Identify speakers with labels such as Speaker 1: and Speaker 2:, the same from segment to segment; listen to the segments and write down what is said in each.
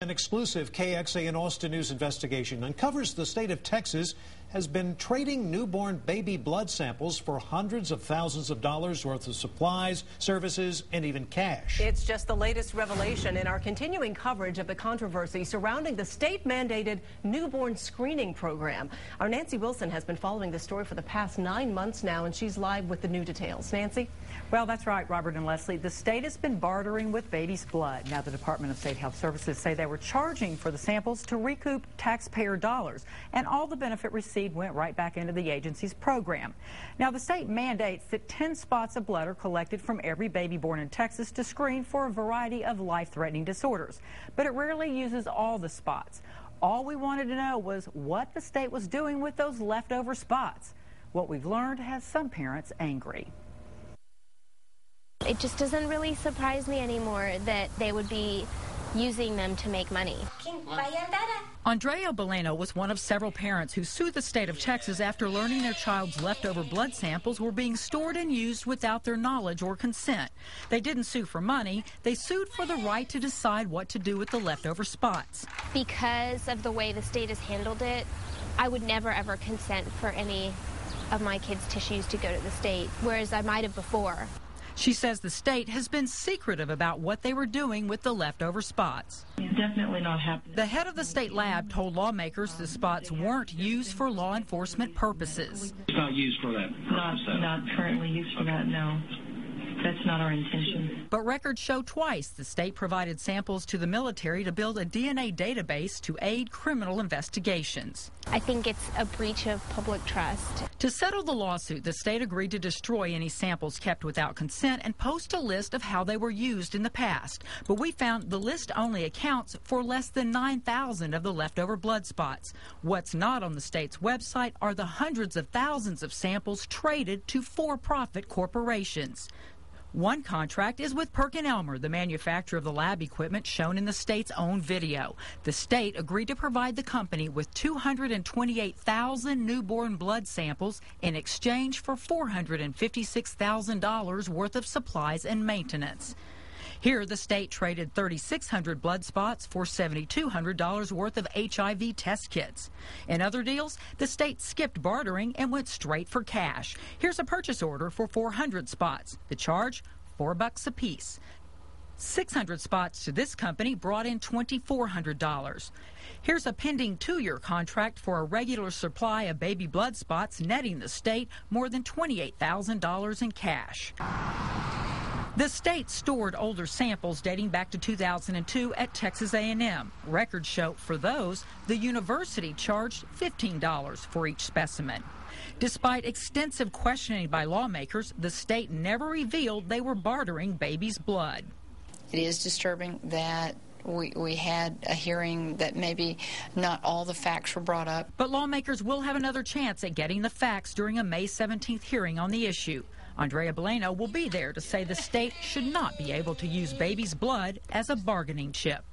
Speaker 1: An exclusive KXAN Austin News investigation uncovers the state of Texas has been trading newborn baby blood samples for hundreds of thousands of dollars worth of supplies, services, and even cash.
Speaker 2: It's just the latest revelation in our continuing coverage of the controversy surrounding the state-mandated newborn screening program. Our Nancy Wilson has been following this story for the past 9 months now, and she's live with the new details. Nancy?
Speaker 3: Well, that's right, Robert and Leslie. The state has been bartering with babies' blood. Now, the Department of State Health Services say they were charging for the samples to recoup taxpayer dollars, and all the benefit received went right back into the agency's program. Now, the state mandates that 10 spots of blood are collected from every baby born in Texas to screen for a variety of life-threatening disorders, but it rarely uses all the spots. All we wanted to know was what the state was doing with those leftover spots. What we've learned has some parents angry.
Speaker 4: It just doesn't really surprise me anymore that they would be using them to make money.
Speaker 5: Andrea Boleno was one of several parents who sued the state of Texas after learning their child's leftover blood samples were being stored and used without their knowledge or consent. They didn't sue for money. They sued for the right to decide what to do with the leftover spots.
Speaker 4: Because of the way the state has handled it, I would never ever consent for any of my kids' tissues to go to the state, whereas I might have before.
Speaker 5: She says the state has been secretive about what they were doing with the leftover spots.
Speaker 6: It's definitely not happening.
Speaker 5: The head of the state lab told lawmakers the spots weren't used for law enforcement purposes.
Speaker 7: It's not used for that.
Speaker 6: Not currently used for that, no. That's not our intention.
Speaker 5: But records show twice the state provided samples to the military to build a DNA database to aid criminal investigations.
Speaker 4: I think it's a breach of public trust.
Speaker 5: To settle the lawsuit, the state agreed to destroy any samples kept without consent and post a list of how they were used in the past. But we found the list only accounts for less than 9,000 of the leftover blood spots. What's not on the state's website are the hundreds of thousands of samples traded to for-profit corporations. One contract is with PerkinElmer, the manufacturer of the lab equipment shown in the state's own video. The state agreed to provide the company with 228,000 newborn blood samples in exchange for $456,000 worth of supplies and maintenance. Here, the state traded 3,600 blood spots for $7,200 worth of HIV test kits. In other deals, the state skipped bartering and went straight for cash. Here's a purchase order for 400 spots. The charge, $4 a piece. 600 spots to this company brought in $2,400. Here's a pending 2-year contract for a regular supply of baby blood spots, netting the state more than $28,000 in cash. The state stored older samples dating back to 2002 at Texas A&M. Records show for those, the university charged $15 for each specimen. Despite extensive questioning by lawmakers, the state never revealed they were bartering babies' blood.
Speaker 8: It is disturbing that we had a hearing that maybe not all the facts were brought up.
Speaker 5: But lawmakers will have another chance at getting the facts during a May 17th hearing on the issue. Andrea Boleno will be there to say the state should not be able to use babies' blood as a bargaining chip.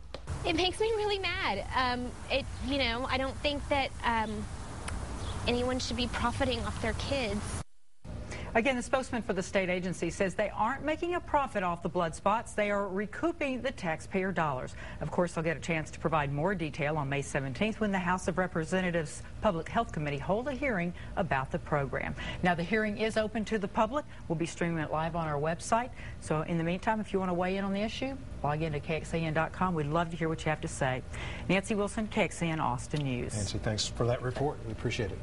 Speaker 4: It makes me really mad. I don't think that anyone should be profiting off their kids.
Speaker 3: Again, the spokesman for the state agency says they aren't making a profit off the blood spots. They are recouping the taxpayer dollars. Of course, they'll get a chance to provide more detail on May 17th when the House of Representatives Public Health Committee hold a hearing about the program. Now, the hearing is open to the public. We'll be streaming it live on our website. So in the meantime, if you want to weigh in on the issue, log in to KXAN.com. We'd love to hear what you have to say. Nancy Wilson, KXAN Austin News.
Speaker 1: Nancy, thanks for that report. We appreciate it.